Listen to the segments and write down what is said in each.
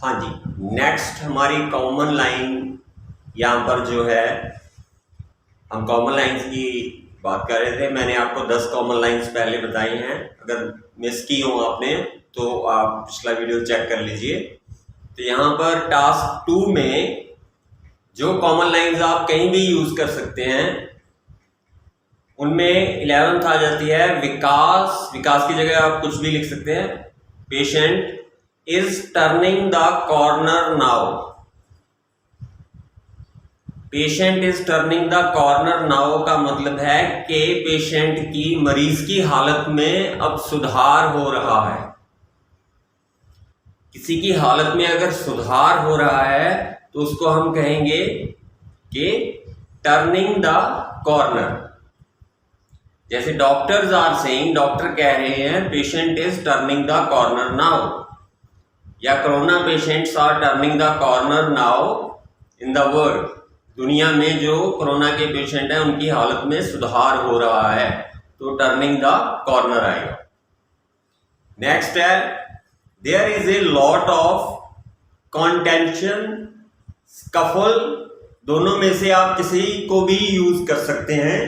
हाँ जी, नेक्स्ट हमारी common line यहाँ पर जो है, हम कॉमन लाइंस की बात कर रहे थे। मैंने आपको 10 कॉमन लाइंस पहले बताई हैं, अगर मिस की हो आपने तो आप पिछला वीडियो चेक कर लीजिए। तो यहाँ पर टास्क 2 में जो कॉमन लाइंस आप कहीं भी यूज कर सकते हैं उनमें 11th आ जाती है विकास। विकास की जगह आप कुछ भी लिख सकते हैं। Patient is turning the corner now. Patient is turning the corner now का मतलब है कि पेशेंट की, मरीज की हालत में अब सुधार हो रहा है। किसी की हालत में अगर सुधार हो रहा है तो उसको हम कहेंगे कि टर्निंग द कॉर्नर। जैसे डॉक्टर्स आर सेइंग, डॉक्टर कह रहे हैं patient is turning the corner now, या corona patients are turning the corner now in the world. दुनिया में जो कोरोना के पेशेंट हैं उनकी हालत में सुधार हो रहा है, तो टर्निंग द कॉर्नर आएगा। नेक्स्ट है there is a lot of contention, scuffle. दोनों में से आप किसी को भी यूज कर सकते हैं।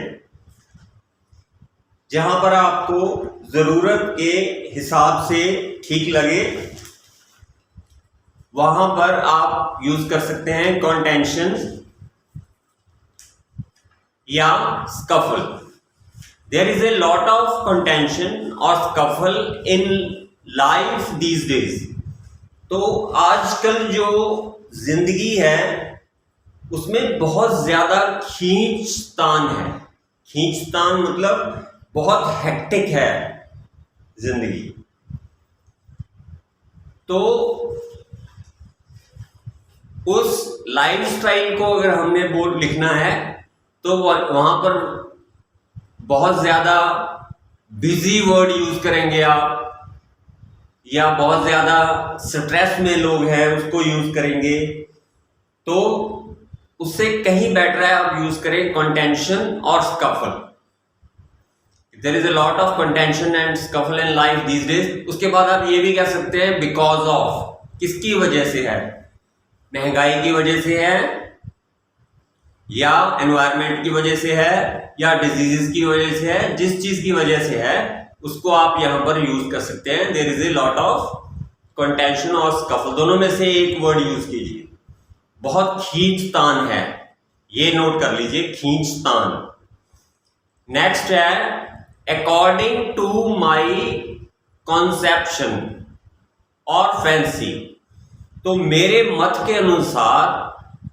जहां पर आपको जरूरत के हिसाब से ठीक लगे वहां पर आप यूज कर सकते हैं कॉन्टेंशन या scuffle. There is a lot of contention और scuffle in life these days. तो आजकल जो जिंदगी है उसमें बहुत ज्यादा खींचतान है। खींचतान मतलब बहुत हेक्टिक है जिंदगी। तो उस लाइफस्टाइल को अगर हमने बोल लिखना है तो वहां पर बहुत ज्यादा बिजी वर्ड यूज करेंगे आप, या बहुत ज्यादा स्ट्रेस में लोग हैं उसको यूज करेंगे। तो उससे कहीं बेटर है आप यूज करें कॉन्टेंशन और scuffle. There is a lot of contention and scuffle in life these days. उसके बाद आप ये भी कह सकते हैं बिकॉज ऑफ। किसकी वजह से है? महंगाई की वजह से है, या एनवायरनमेंट की वजह से है, या डिजीजेस की वजह से है। जिस चीज की वजह से है उसको आप यहां पर यूज कर सकते हैं। There is a lot of contention और स्कफल, दोनों में से एक वर्ड यूज कीजिए। बहुत खींचतान है, ये नोट कर लीजिए, खींचतान। नेक्स्ट है अकॉर्डिंग टू माई कॉन्सेप्शन और फैंसी। तो मेरे मत के अनुसार,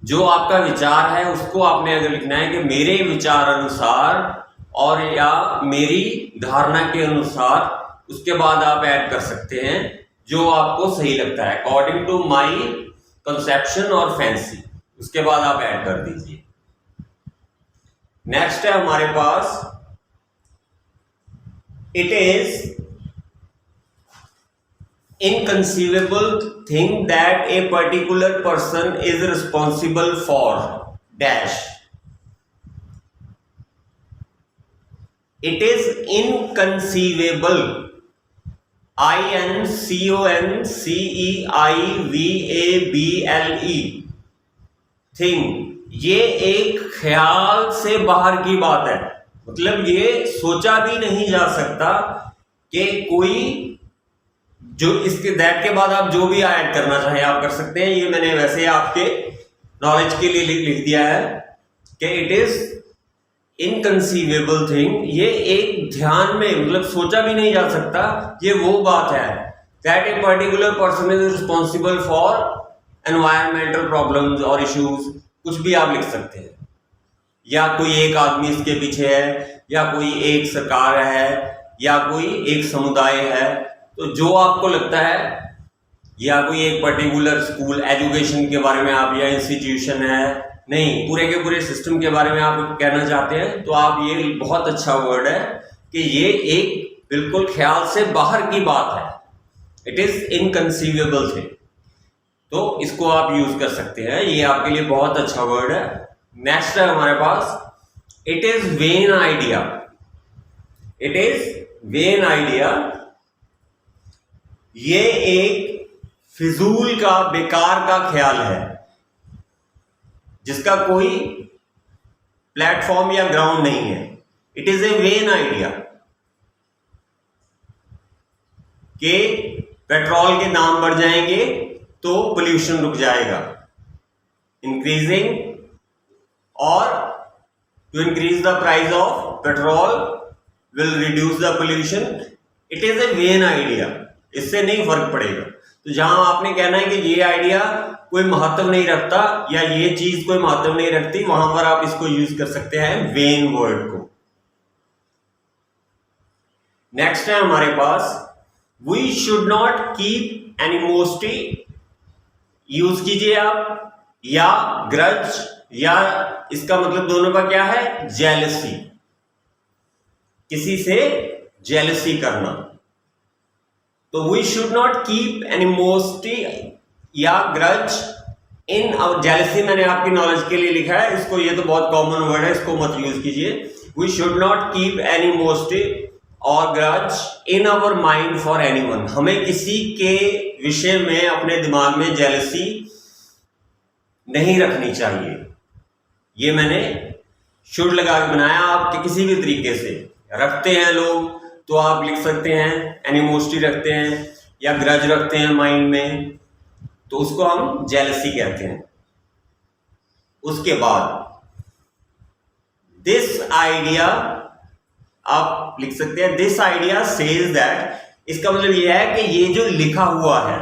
जो आपका विचार है उसको आपने अगर लिखना है कि मेरे विचार अनुसार और या मेरी धारणा के अनुसार, उसके बाद आप ऐड कर सकते हैं जो आपको सही लगता है। अकॉर्डिंग टू माई कंसेप्शन और फैंसी, उसके बाद आप ऐड कर दीजिए। नेक्स्ट है हमारे पास it is inconceivable thing that a particular person is responsible for dash. It is inconceivable, inconceivable thing। ये एक ख्याल से बाहर की बात है, मतलब ये सोचा भी नहीं जा सकता कि कोई, जो इसके दैट के बाद आप जो भी ऐड करना चाहें आप कर सकते हैं। ये मैंने वैसे आपके नॉलेज के लिए लिख दिया है कि इट इज इनकंसीवेबल थिंग। ये एक ध्यान में, मतलब सोचा भी नहीं जा सकता, ये वो बात है that a particular person is responsible for environmental problems और इश्यूज। कुछ भी आप लिख सकते हैं, या कोई एक आदमी इसके पीछे है, या कोई एक सरकार है, या कोई एक समुदाय है। तो जो आपको लगता है, या कोई एक पर्टिकुलर स्कूल एजुकेशन के बारे में आप, या इंस्टीट्यूशन है, नहीं पूरे के पूरे सिस्टम के बारे में आप कहना चाहते हैं, तो आप, ये बहुत अच्छा वर्ड है कि ये एक बिल्कुल ख्याल से बाहर की बात है। इट इज इनकंसीवेबल थिंग, तो इसको आप यूज कर सकते हैं। ये आपके लिए बहुत अच्छा वर्ड है। नेक्स्ट है हमारे पास it is vain idea. It is vain idea, ये एक फिजूल का, बेकार का ख्याल है, जिसका कोई प्लेटफॉर्म या ग्राउंड नहीं है। It is a vain idea कि पेट्रोल के दाम बढ़ जाएंगे तो पोल्यूशन रुक जाएगा, इंक्रीजिंग, और to increase the price of petrol will reduce the pollution. It is a vain idea, इससे नहीं फर्क पड़ेगा। तो जहां आपने कहना है कि ये आइडिया कोई महत्व नहीं रखता या ये चीज कोई महत्व नहीं रखती, वहां पर आप इसको यूज कर सकते हैं वेन वर्ड को। नेक्स्ट है हमारे पास we should not keep animosity, use कीजिए आप, या ग्रज, या इसका मतलब दोनों का क्या है, जेलसी, किसी से जेलसी करना। तो we should not keep animosity या ग्रज इन आवर, जेलसी मैंने आपकी नॉलेज के लिए लिखा है इसको, ये तो बहुत कॉमन वर्ड है, इसको मत यूज कीजिए। We should not keep animosity और grudge in our mind for anyone, हमें किसी के विषय में अपने दिमाग में जेलसी नहीं रखनी चाहिए। ये मैंने शुड लगा के बनाया, आपके किसी भी तरीके से रखते हैं लोग तो आप लिख सकते हैं एनिमोसिटी रखते हैं या ग्रज रखते हैं माइंड में, तो उसको हम जेलसी कहते हैं। उसके बाद दिस आइडिया आप लिख सकते हैं, दिस आइडिया सेज दैट, इसका मतलब यह है कि ये जो लिखा हुआ है,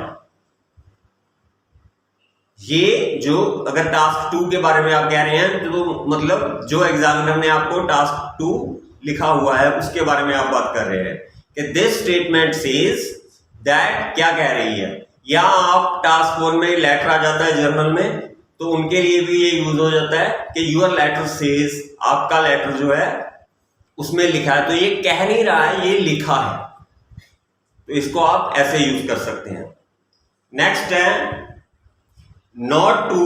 ये जो अगर टास्क 2 के बारे में आप कह रहे हैं तो मतलब जो एग्जामिनर ने आपको टास्क 2 लिखा हुआ है उसके बारे में आप बात कर रहे हैं कि दिस स्टेटमेंट सेज दैट, क्या कह रही है। या आप टास्क 1 में लेटर आ जाता है जर्नल में, तो उनके लिए भी ये यूज हो जाता है कि यूर लेटर सेज, आपका लेटर जो है उसमें लिखा है, तो ये कह नहीं रहा है, ये लिखा है, तो इसको आप ऐसे यूज कर सकते हैं। नेक्स्ट है not to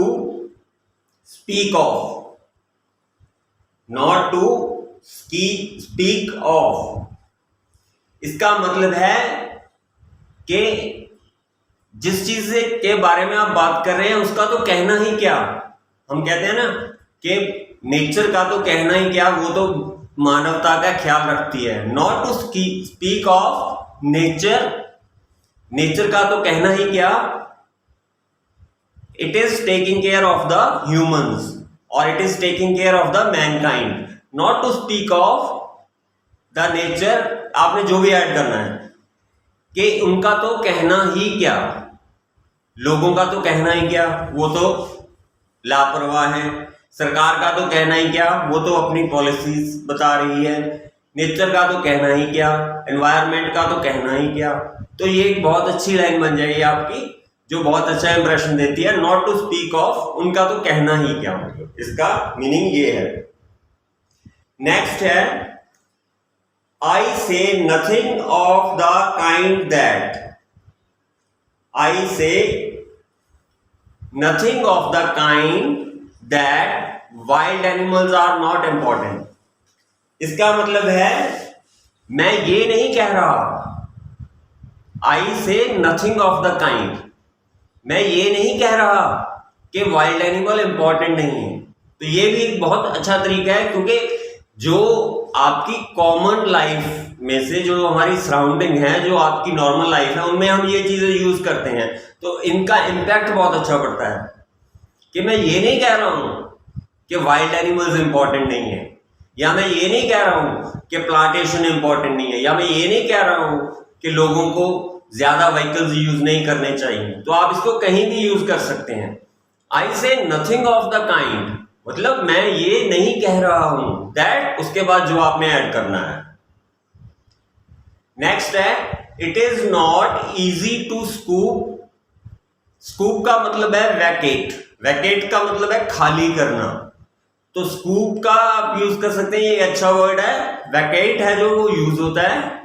speak of, not to speak of, इसका मतलब है कि जिस चीज के बारे में आप बात कर रहे हैं उसका तो कहना ही क्या। हम कहते हैं ना कि नेचर का तो कहना ही क्या, वो तो मानवता का ख्याल रखती है। Not to speak of nature, nature का तो कहना ही क्या, it is taking care of the humans और it is taking care of the mankind. Not to speak of the nature, आपने जो भी ऐड करना है कि उनका तो कहना ही क्या, लोगों का तो कहना ही क्या, वो तो लापरवाह है। सरकार का तो कहना ही क्या, वो तो अपनी पॉलिसीज बता रही है। नेचर का तो कहना ही क्या, एनवायरनमेंट का तो कहना ही क्या। तो ये एक बहुत अच्छी लाइन बन जाएगी आपकी जो बहुत अच्छा इंप्रेशन देती है। नॉट टू स्पीक ऑफ, उनका तो कहना ही क्या, मतलब इसका मीनिंग ये है। नेक्स्ट है I say nothing of the kind that, I say nothing of the kind that wild animals are not important. इसका मतलब है मैं ये नहीं कह रहा, आई say nothing of the kind, मैं ये नहीं कह रहा कि वाइल्ड एनिमल इंपॉर्टेंट नहीं है। तो ये भी एक बहुत अच्छा तरीका है, क्योंकि जो आपकी कॉमन लाइफ में से जो हमारी सराउंडिंग है, जो आपकी नॉर्मल लाइफ है, उनमें हम ये चीजें यूज करते हैं, तो इनका इम्पैक्ट बहुत अच्छा पड़ता है कि मैं ये नहीं कह रहा हूं कि वाइल्ड एनिमल्स इंपॉर्टेंट नहीं है, या मैं ये नहीं कह रहा हूं कि प्लांटेशन इंपॉर्टेंट नहीं है, या मैं ये नहीं कह रहा हूं कि लोगों को ज्यादा व्हीकल्स यूज नहीं करने चाहिए। तो आप इसको कहीं भी यूज कर सकते हैं। आई say nothing of the kind, मतलब मैं ये नहीं कह रहा हूं, दैट उसके बाद जो आपने ऐड करना है। नेक्स्ट है it is not easy to scoop, scoop का मतलब है वैकेट, वैकेट का मतलब है खाली करना, तो स्कूप का आप यूज कर सकते हैं, ये अच्छा वर्ड है। वैकेट है जो वो यूज होता है,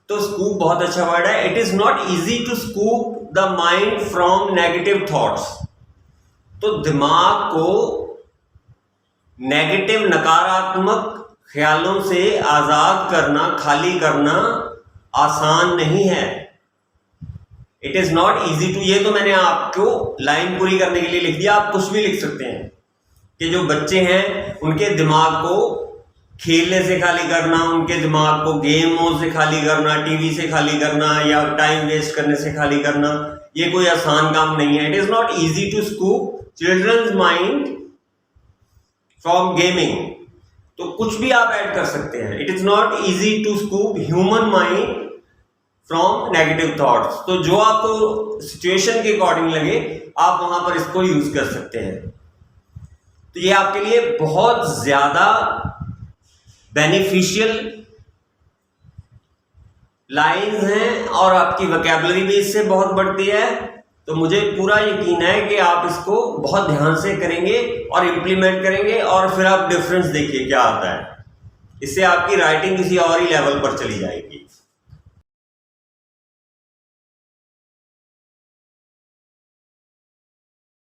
तो स्कूप बहुत अच्छा वर्ड है। It is not easy to scoop the mind from negative thoughts, तो दिमाग को नेगेटिव नकारात्मक ख्यालों से आजाद करना, खाली करना आसान नहीं है। It is not easy to, ये तो मैंने आपको लाइन पूरी करने के लिए लिख दिया, आप कुछ भी लिख सकते हैं कि जो बच्चे हैं उनके दिमाग को खेलने से खाली करना, उनके दिमाग को गेमों से खाली करना, टीवी से खाली करना या टाइम वेस्ट करने से खाली करना, ये कोई आसान काम नहीं है। It is not easy to scoop children's mind from gaming, तो कुछ भी आप ऐड कर सकते हैं। It is not easy to scoop human mind from negative thoughts, तो जो आपको सिचुएशन के अकॉर्डिंग लगे आप वहां पर इसको यूज कर सकते हैं। तो ये आपके लिए बहुत ज्यादा बेनिफिशियल लाइंस हैं और आपकी वोकैबुलरी भी इससे बहुत बढ़ती है। तो मुझे पूरा यकीन है कि आप इसको बहुत ध्यान से करेंगे और इम्प्लीमेंट करेंगे और फिर आप डिफरेंस देखिए क्या आता है। इससे आपकी राइटिंग किसी और ही लेवल पर चली जाएगी।